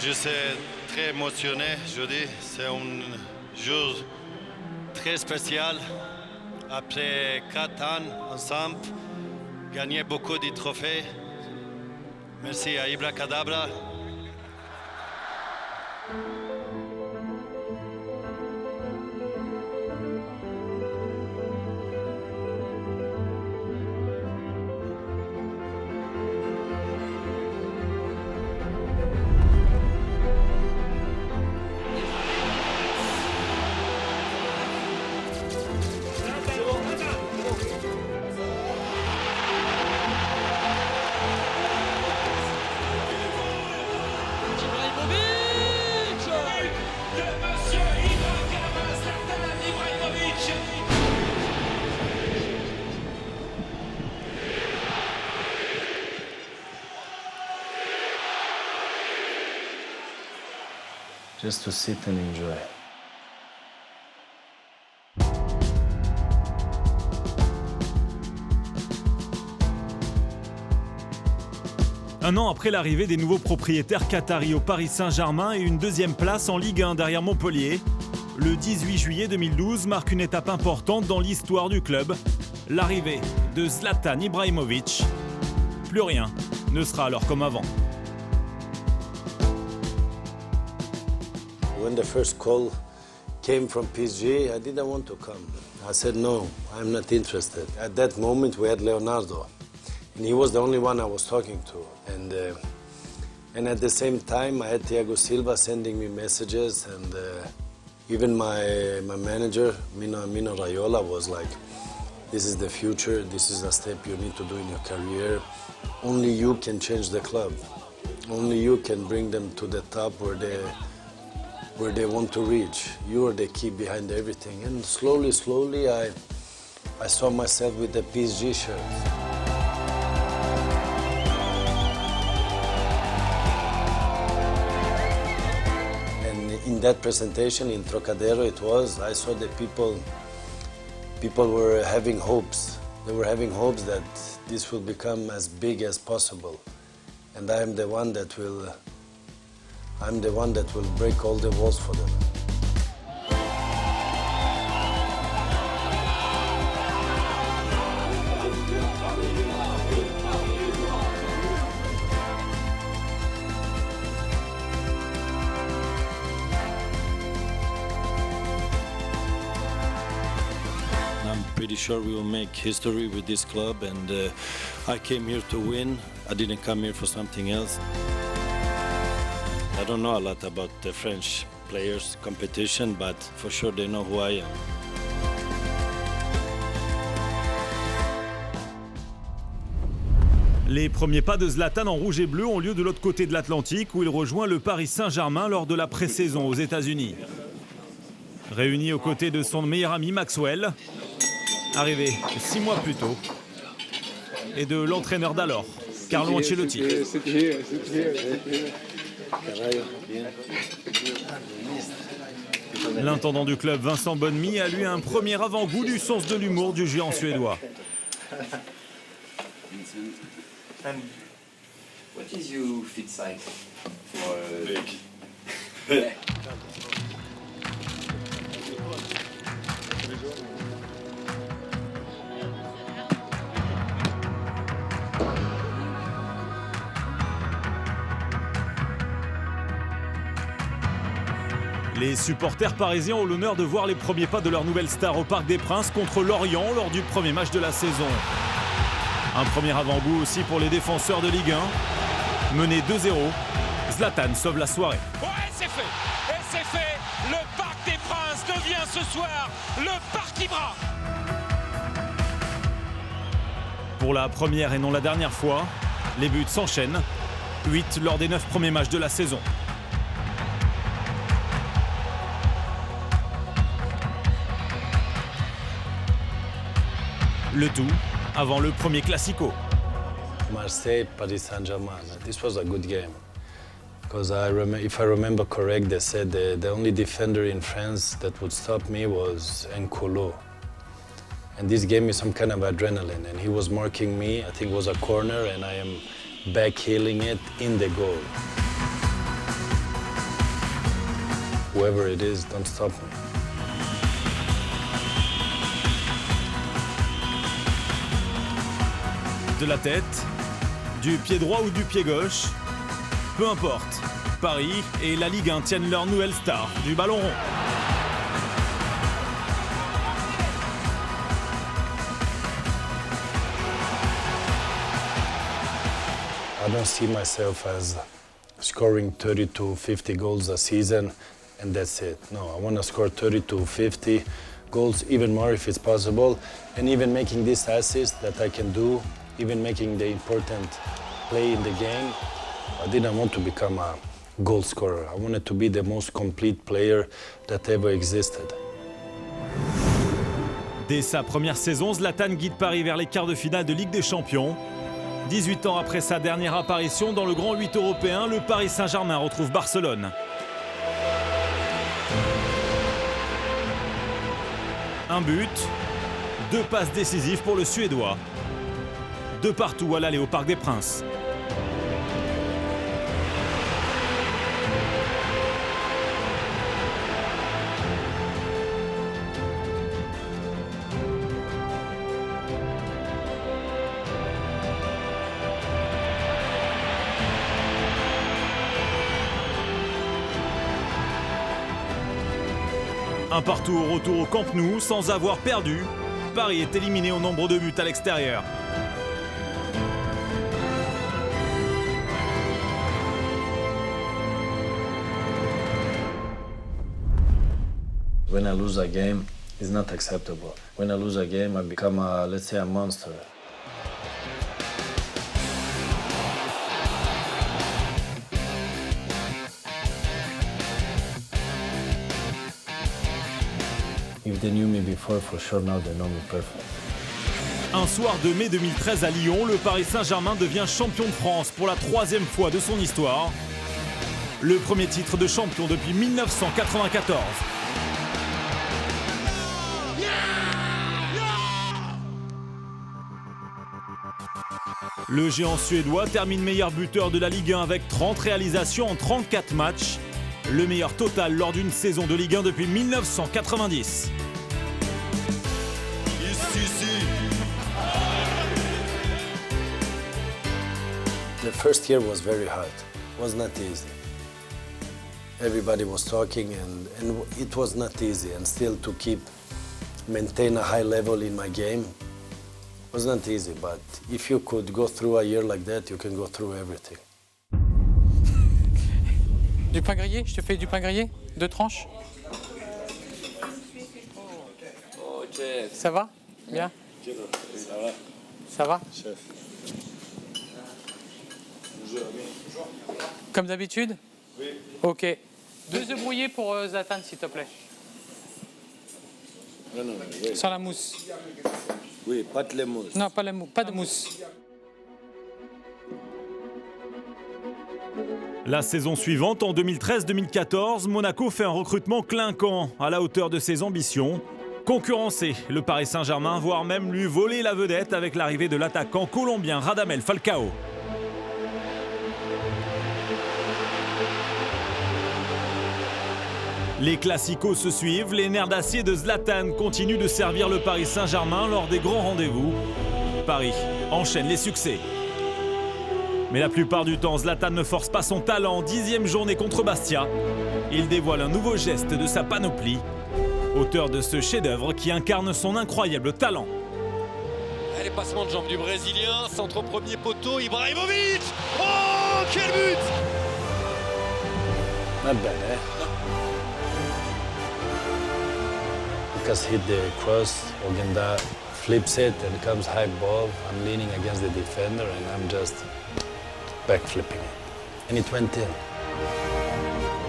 Je suis très émotionné, je dis. C'est un jour très spécial. Après 4 ans ensemble, gagner beaucoup de trophées. Merci à Ibra Kadabra. Just to sit and enjoy. Un an après l'arrivée des nouveaux propriétaires qataris au Paris Saint-Germain et une deuxième place en Ligue 1 derrière Montpellier, le 18 juillet 2012 marque une étape importante dans l'histoire du club, l'arrivée de Zlatan Ibrahimovic. Plus rien ne sera alors comme avant. When the first call came from PSG, I didn't want to come. I said, no, I'm not interested. At that moment, we had Leonardo, and he was the only one I was talking to. And at the same time, I had Thiago Silva sending me messages, and even my manager, Mino Raiola, was like, this is the future, this is a step you need to do in your career. Only you can change the club. Only you can bring them to the top where they want to reach. You are the key behind everything. And slowly, I saw myself with the PSG shirt. And in that presentation in Trocadero I saw the people were having hopes. They were having hopes that this will become as big as possible. And I'm the one that will break all the walls for them. I'm pretty sure we will make history with this club, and I came here to win. I didn't come here for something else. I don't know a lot about the French players' competition, but for sure they know who I am. Les premiers pas de Zlatan en rouge et bleu ont lieu de l'autre côté de l'Atlantique, où il rejoint le Paris Saint-Germain lors de la pré-saison aux États-Unis. Réuni aux côtés de son meilleur ami Maxwell, arrivé 6 mois plus tôt, et de l'entraîneur d'alors, Carlo Ancelotti. L'intendant du club, Vincent Bonmy, a lui un premier avant-goût du sens de l'humour du géant suédois. What is your fit size for Big. Les supporters parisiens ont l'honneur de voir les premiers pas de leur nouvelle star au Parc des Princes contre Lorient lors du premier match de la saison. Un premier avant-goût aussi pour les défenseurs de Ligue 1. Mené 2-0, Zlatan sauve la soirée. Ouais, c'est fait. Et c'est fait. Le Parc des Princes devient ce soir le Parc Ibra. Pour la première et non la dernière fois, les buts s'enchaînent. 8 lors des 9 premiers matchs de la saison. Le tout avant le premier Classico. Marseille, Paris Saint-Germain. This was a good game. Because if I remember correct, they said the only defender in France that would stop me was N'Kolo. And this gave me some kind of adrenaline. And he was marking me, I think it was a corner, and I am back heeling it in the goal. whoever it is, don't stop me. De la tête, du pied droit ou du pied gauche, peu importe. Paris et la Ligue 1 tiennent leur nouvelle star du ballon rond. I don't see myself as scoring 30 to 50 goals a season and that's it. No, I want to score 30 to 50 goals, even more if it's possible, and even making this assist that I can do, even making the important play in the game. I didn't want to become a goal scorer. I wanted to be the most complete player that ever existed. Dès sa première saison, Zlatan guide Paris vers les quarts de finale de Ligue des Champions. 18 ans après sa dernière apparition dans le Grand 8 européen, le Paris Saint-Germain retrouve Barcelone. Un but, 2 passes décisives pour le Suédois. 2 partout à l'aller au Parc des Princes. Un partout au retour au Camp Nou sans avoir perdu. Paris est éliminé au nombre de buts à l'extérieur. When I lose a game, it's not acceptable. When I lose a game, I become, let's say, a monster. If they knew me before, for sure now they know me perfect. Un soir de mai 2013 à Lyon, le Paris Saint-Germain devient champion de France pour la 3e fois de son histoire. Le premier titre de champion depuis 1994. Le géant suédois termine meilleur buteur de la Ligue 1 avec 30 réalisations en 34 matchs. Le meilleur total lors d'une saison de Ligue 1 depuis 1990. The first year was very hard. It was not easy. Everybody was talking and it was not easy. And still to maintain a high level in my game was not easy. But if you could go through a year like that, you can go through everything. Du pain grillé? Je te fais du pain grillé? 2 tranches? Ça va? Bien? Ça va? Chef. Comme d'habitude? Oui. Ok. 2 œufs brouillés pour Zlatan, s'il te plaît. Non, oui. Sans la mousse. Oui, pas de la mousse. Non, pas de mousse. La saison suivante, en 2013-2014, Monaco fait un recrutement clinquant à la hauteur de ses ambitions. Concurrencer le Paris Saint-Germain, voire même lui voler la vedette avec l'arrivée de l'attaquant colombien Radamel Falcao. Les classicos se suivent, les nerfs d'acier de Zlatan continuent de servir le Paris Saint-Germain lors des grands rendez-vous. Paris enchaîne les succès. Mais la plupart du temps, Zlatan ne force pas son talent. 10e journée contre Bastia. Il dévoile un nouveau geste de sa panoplie. Auteur de ce chef-d'œuvre qui incarne son incroyable talent. Allez, passement de jambe du Brésilien, centre au premier poteau, Ibrahimovic. Oh, quel but! Not bad, eh? Lucas hit the cross, Ogenda flips it and comes high ball. I'm leaning against the defender and I'm just backflipping it. And it went in.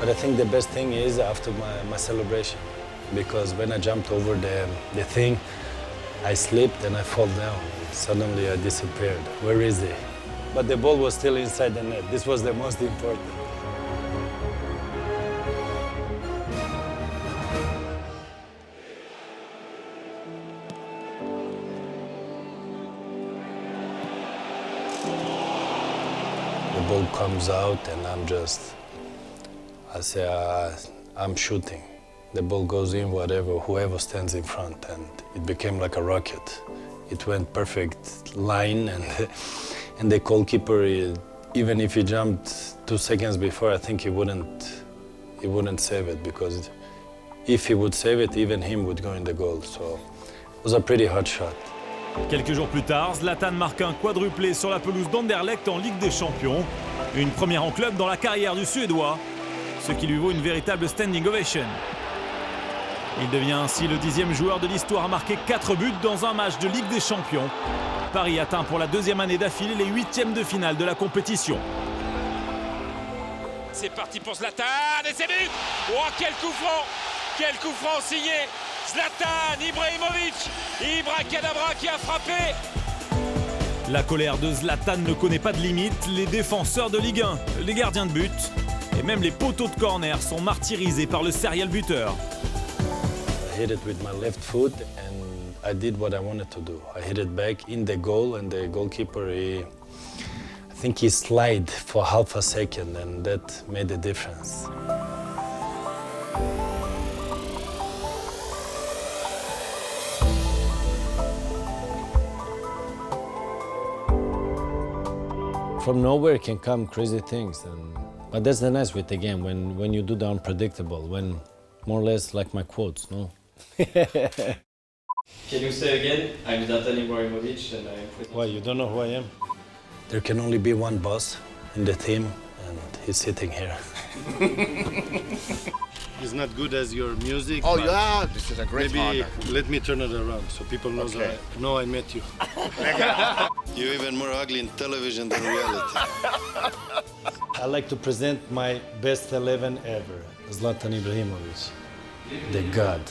But I think the best thing is after my celebration, because when I jumped over the thing, I slipped and I fall down. Suddenly I disappeared. Where is he? But the ball was still inside the net. This was the most important. The ball comes out and I say, I'm shooting. The ball goes in, whoever stands in front, and it became like a rocket. It went perfect line, and the goalkeeper, even if he jumped 2 seconds before, I think he wouldn't save it, because if he would save it, even him would go in the goal. So it was a pretty hot shot. Quelques jours plus tard, Zlatan marque un quadruplé sur la pelouse d'Anderlecht en Ligue des Champions. Une première en club dans la carrière du Suédois, ce qui lui vaut une véritable standing ovation. Il devient ainsi le 10e joueur de l'histoire à marquer 4 buts dans un match de Ligue des Champions. Paris atteint pour la 2e année d'affilée les 8e de finale de la compétition. C'est parti pour Zlatan et c'est but. Oh, quel coup franc! Quel coup franc signé Zlatan Ibrahimovic. Ibra-Kadabra qui a frappé. La colère de Zlatan ne connaît pas de limite. Les défenseurs de Ligue 1, les gardiens de but et même les poteaux de corner sont martyrisés par le serial buteur. I hit it with my left foot and I did what I wanted to do. I hit it back in the goal, and the goalkeeper, I think he slid for half a second, and that made a difference. From nowhere can come crazy things, but that's the nice with the game, when you do the unpredictable, when more or less like my quotes, no? Can you say again? I'm Zlatan Ibrahimovic and I'm... Why, you don't know who I am? There can only be one boss in the team, and he's sitting here. It's not good as your music. Oh yeah, this is a great Maybe honor. let me turn it around so people know I met you. You're even more ugly in television than reality. I like to present my best 11 ever. Zlatan Ibrahimovic, the God.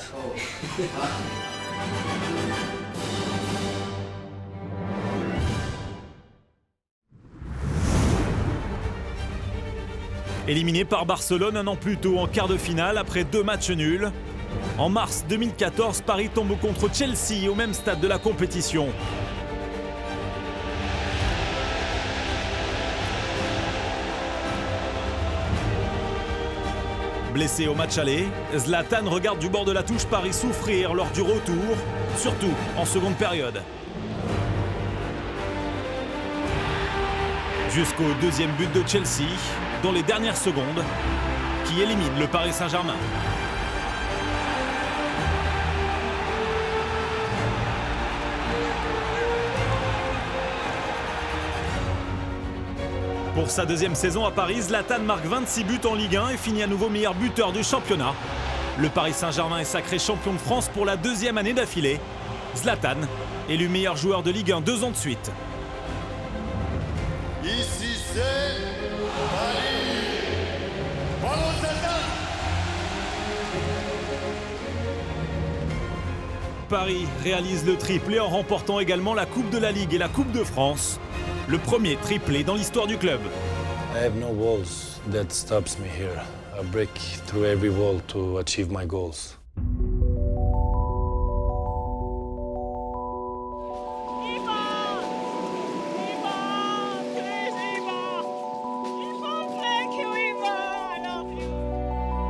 Éliminé par Barcelone un an plus tôt en quart de finale après 2 matchs nuls. En mars 2014, Paris tombe contre Chelsea au même stade de la compétition. Blessé au match aller, Zlatan regarde du bord de la touche Paris souffrir lors du retour, surtout en seconde période. Jusqu'au 2e but de Chelsea, dans les dernières secondes, qui élimine le Paris Saint-Germain. Pour sa 2e saison à Paris, Zlatan marque 26 buts en Ligue 1 et finit à nouveau meilleur buteur du championnat. Le Paris Saint-Germain est sacré champion de France pour la 2e année d'affilée. Zlatan élu meilleur joueur de Ligue 1 2 ans de suite. Ici c'est Paris. Bravo Zlatan. Paris réalise le triplé en remportant également la Coupe de la Ligue et la Coupe de France. Le premier triplé dans l'histoire du club. I have no walls that stops me here. I break through every wall to achieve my goals.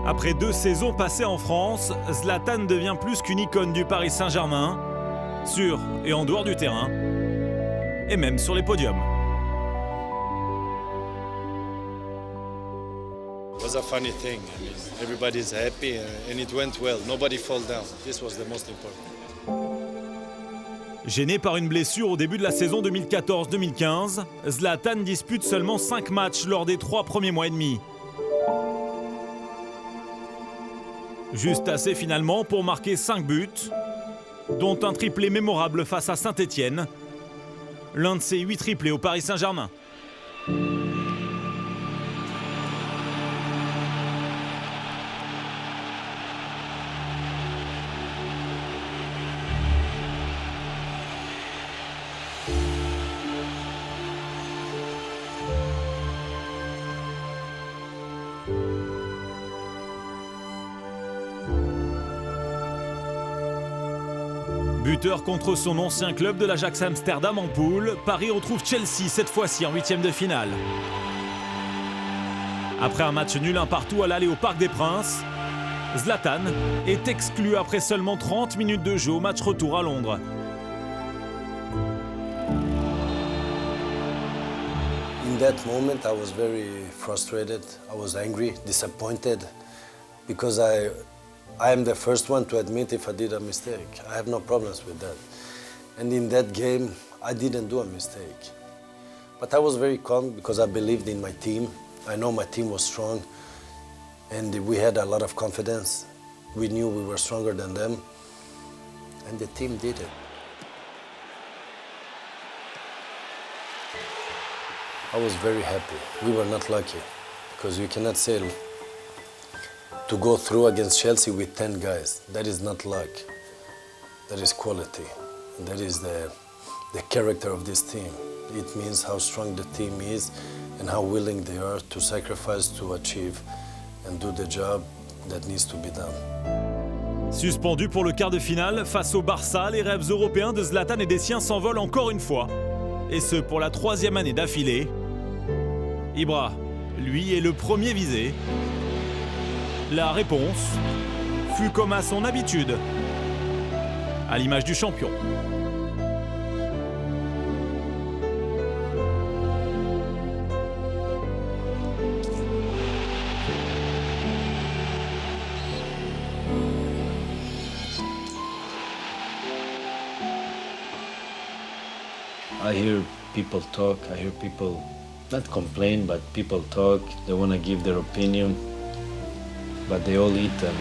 Après 2 saisons passées en France, Zlatan devient plus qu'une icône du Paris Saint-Germain, sur et en dehors du terrain, et même sur les podiums. It was a funny thing. I mean, everybody's happy and it went well. Nobody fell down. This was the most important. Gêné par une blessure au début de la saison 2014-2015, Zlatan dispute seulement 5 matchs lors des 3 premiers mois et demi. Juste assez finalement pour marquer 5 buts, dont un triplé mémorable face à Saint-Étienne, l'un de ses 8 triplés au Paris Saint-Germain. Buteur contre son ancien club de l'Ajax Amsterdam en poule, Paris retrouve Chelsea cette fois-ci en 8e de finale. Après un match nul 1-1 à l'aller au Parc des Princes, Zlatan est exclu après seulement 30 minutes de jeu au match retour à Londres. In that moment, I was very frustrated. I was angry, disappointed, because I am the first one to admit if I did a mistake. I have no problems with that. And in that game, I didn't do a mistake. But I was very calm because I believed in my team. I know my team was strong, and we had a lot of confidence. We knew we were stronger than them, and the team did it. I was very happy. We were not lucky, because you cannot say to go through against Chelsea with 10 guys. That is not luck. That is quality. And that is the character of this team. It means how strong the team is and how willing they are to sacrifice to achieve and do the job that needs to be done. Suspendu pour le quart de finale, face au Barça, les rêves européens de Zlatan et des siens s'envolent encore une fois. Et ce, pour la 3e année d'affilée. Ibra, lui, est le premier visé. La réponse fut comme à son habitude, à l'image du champion. I hear people talk, I hear people not complain, but people talk, they want to give their opinion, but they all eat them.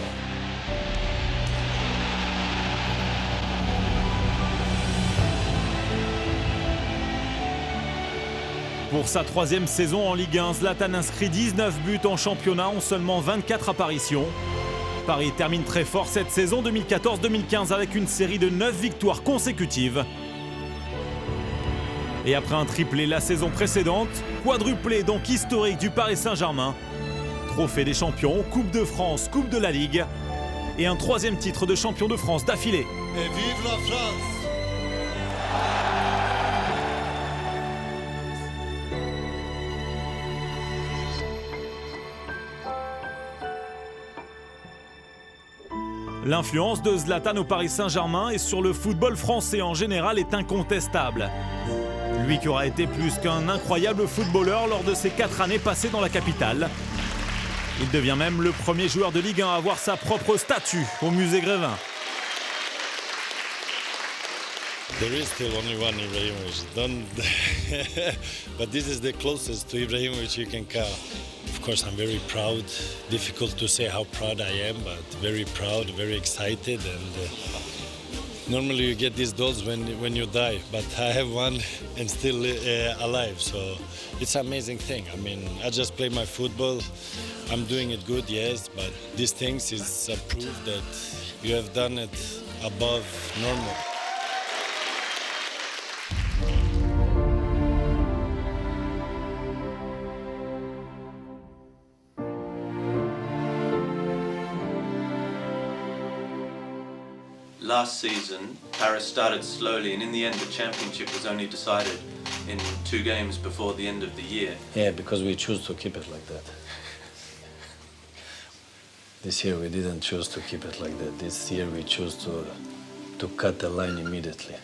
Pour sa 3e saison en Ligue 1, Zlatan inscrit 19 buts en championnat en seulement 24 apparitions. Paris termine très fort cette saison 2014-2015 avec une série de 9 victoires consécutives. Et après un triplé la saison précédente, quadruplé donc historique du Paris Saint-Germain, trophée des champions, Coupe de France, Coupe de la Ligue et un 3e titre de champion de France d'affilée. Et vive la France! L'influence de Zlatan au Paris Saint-Germain et sur le football français en général est incontestable. Lui qui aura été plus qu'un incroyable footballeur lors de ses 4 années passées dans la capitale. Il devient même le premier joueur de Ligue 1 à avoir sa propre statue au musée Grévin. There is still only one Ibrahimovic. But this is the closest to Ibrahimovic you can come. Of course, I'm very proud. Difficult to say how proud I am, but very proud, very excited. And normally you get these dolls when you die, but I have one and still alive. So it's an amazing thing. I mean, I just play my football. I'm doing it good, yes, but these things is a proof that you have done it above normal. Last season, Paris started slowly, and in the end, the championship was only decided in 2 games before the end of the year. Yeah, because we choose to keep it like that. This year we didn't choose to keep it like that. This year we choose to cut the line immediately.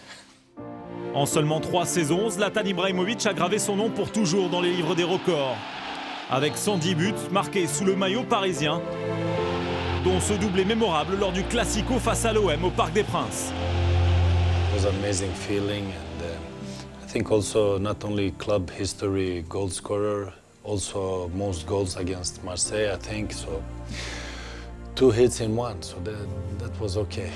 En seulement 3 saisons, Zlatan Ibrahimovic a gravé son nom pour toujours dans les livres des records. Avec 110 buts marqués sous le maillot parisien, dont ce doublé mémorable lors du Classico face à l'OM au Parc des Princes. It was an amazing feeling, and I think also not only club history goal scorer, also most goals against Marseille, I think. So 2 hits in one, so that was okay.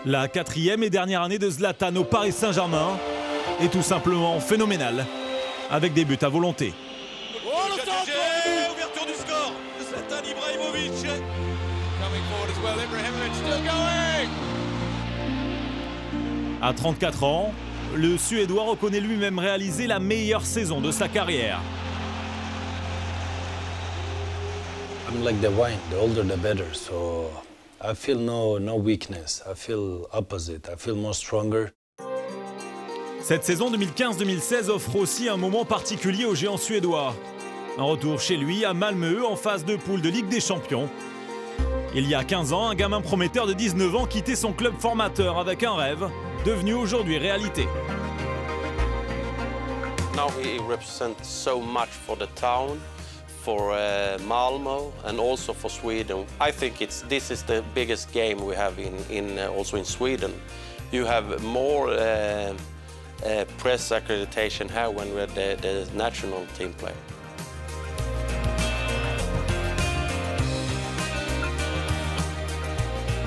La 4e et dernière année de Zlatan au Paris Saint-Germain est tout simplement phénoménale, avec des buts à volonté. Oh, le centre! Ouverture du score de Zlatan Ibrahimovic. Coming forward as well, Ibrahimovic still going. À 34 ans, le Suédois reconnaît lui-même réaliser la meilleure saison de sa carrière. I'm like the wine, the older the better, so I feel no weakness. I feel opposite. I feel more stronger. Cette saison 2015-2016 offre aussi un moment particulier au géant suédois. Un retour chez lui à Malmö en phase de poule de Ligue des Champions. Il y a 15 ans, un gamin prometteur de 19 ans quittait son club formateur avec un rêve, devenu aujourd'hui réalité. Now he represents so much for the town, for Malmö, and also for Sweden. I think this is the biggest game we have also in Sweden. You have more press accreditation here when we're the national team play.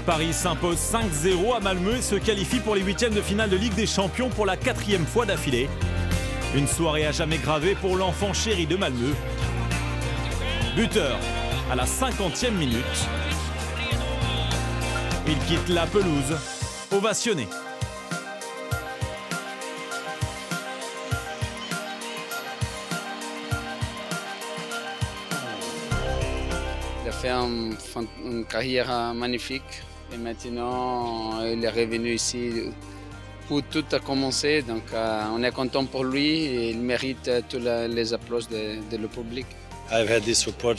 Paris s'impose 5-0 à Malmö et se qualifie pour les huitièmes de finale de Ligue des Champions pour la 4e fois d'affilée. Une soirée à jamais gravée pour l'enfant chéri de Malmö. Buteur à la 50e minute. Il quitte la pelouse, ovationné. Il a fait une carrière magnifique et maintenant il est revenu ici où tout a commencé. Donc on est content pour lui et il mérite tous les applaudissements de le public. I've had this support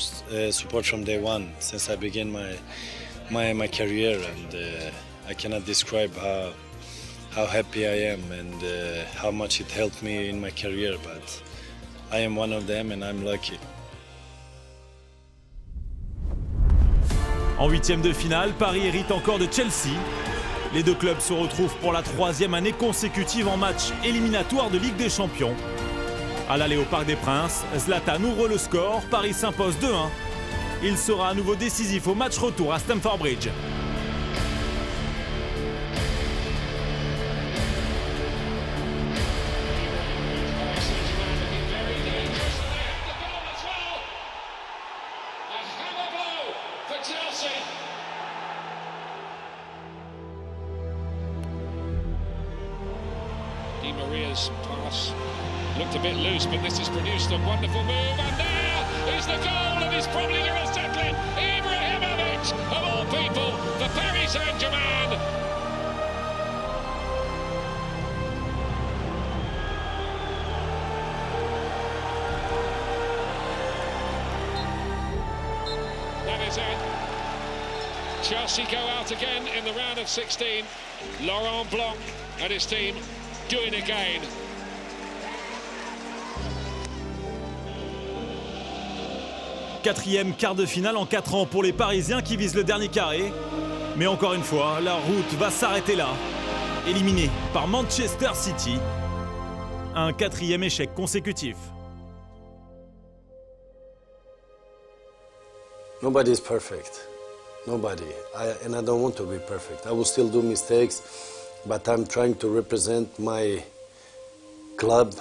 from day one since I began my career, and I cannot describe how happy I am and how much it helped me in my career. But I am one of them and I'm lucky. En huitième de finale, Paris hérite encore de Chelsea. Les deux clubs se retrouvent pour la 3e année consécutive en match éliminatoire de Ligue des Champions. À l'aller au Parc des Princes, Zlatan ouvre le score, Paris s'impose 2-1. Il sera à nouveau décisif au match retour à Stamford Bridge. Di Maria's pass looked a bit loose, but this has produced a wonderful move, and there is the goal, and it's probably going to settle it. Ibrahimovic, of all people, for Paris Saint-Germain. That is it. Chelsea go out again in the round of 16. Laurent Blanc and his team doing again. Quatrième quart de finale en 4 ans pour les Parisiens qui visent le dernier carré. Mais encore une fois, la route va s'arrêter là. Éliminé par Manchester City. Un 4e échec consécutif. Nobody's perfect. Nobody. And I don't want to be perfect. I will still do mistakes, but I'm trying to represent my club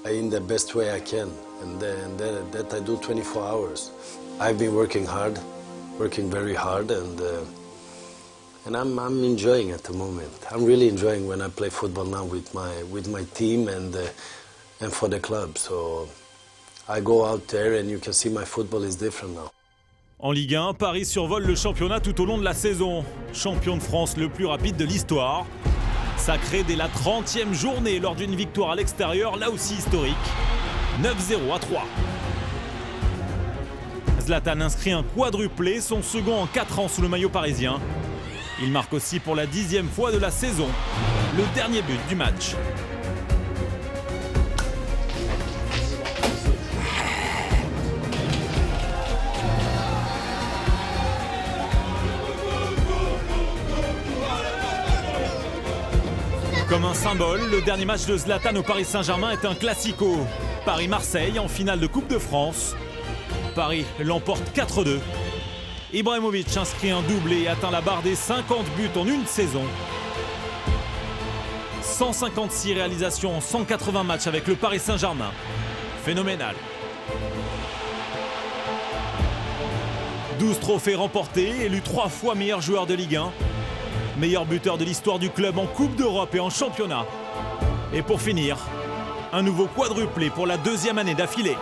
in the best way I can. And that I do 24 hours. I've been working hard, working very hard, and I'm enjoying at the moment. I'm really enjoying when I play football now with my team and for the club. So I go out there and you can see my football is different now. En Ligue 1, Paris survole le championnat tout au long de la saison. Champion de France le plus rapide de l'histoire. Sacré dès la 30e journée lors d'une victoire à l'extérieur, là aussi historique. 9-0 à 3. Zlatan inscrit un quadruplé, son second en 4 ans sous le maillot parisien. Il marque aussi pour la 10e fois de la saison le dernier but du match. Comme un symbole, le dernier match de Zlatan au Paris Saint-Germain est un classico. Paris-Marseille en finale de Coupe de France. Paris l'emporte 4-2. Ibrahimovic inscrit un doublé et atteint la barre des 50 buts en une saison. 156 réalisations en 180 matchs avec le Paris Saint-Germain. Phénoménal. 12 trophées remportés, élu 3 fois meilleur joueur de Ligue 1. Meilleur buteur de l'histoire du club en Coupe d'Europe et en championnat. Et pour finir, un nouveau quadruplé pour la 2e année d'affilée.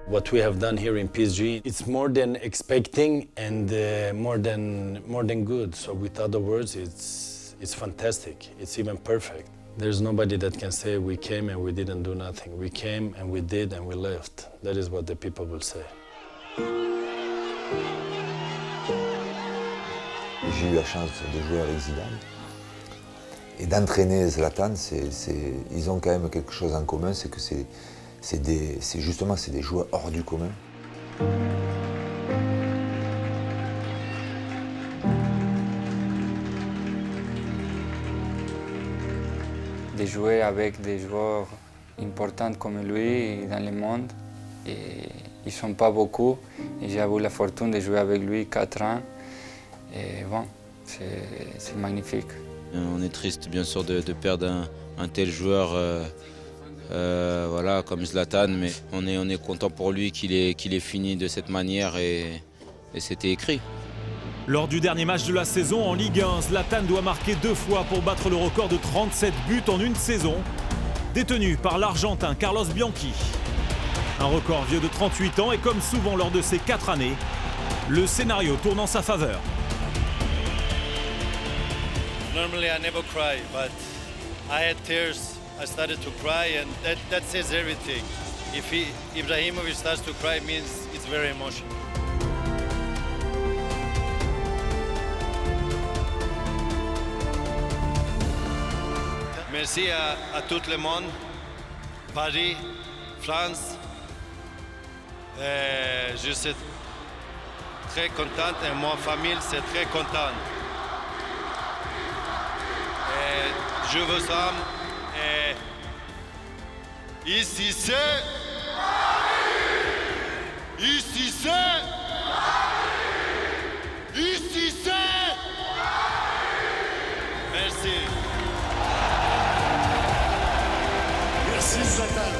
What what we have done here in PSG, it's more than expecting and more than good. So with other words, it's fantastic. It's even perfect. There's nobody that can say we came and we didn't do nothing. We came and we did and we left. That is what the people will say. J'ai eu la chance de jouer avec Zidane. Et d'entraîner Zlatan, ils ont quand même quelque chose en commun, c'est que c'est des joueurs hors du commun. De jouer avec des joueurs importants comme lui dans le monde. Et ils ne sont pas beaucoup. Et j'ai eu la fortune de jouer avec lui 4 ans. Et bon, c'est magnifique. On est triste bien sûr de perdre un tel joueur voilà, comme Zlatan, mais on est content pour lui qu'il ait fini de cette manière et c'était écrit. Lors du dernier match de la saison en Ligue 1, Zlatan doit marquer 2 fois pour battre le record de 37 buts en une saison, détenu par l'Argentin Carlos Bianchi. Un record vieux de 38 ans et comme souvent lors de ces 4 années, le scénario tourne en sa faveur. Normally I never cry, but I had tears. I started to cry and that says everything. If Ibrahimovic starts to cry, it means it's very emotional. Merci à tout le monde, Paris, France. Je suis très contente et ma famille c'est très contente. Je vous aime. Ici c'est. Ici c'est. Ici c'est. Merci. Merci Zlatan.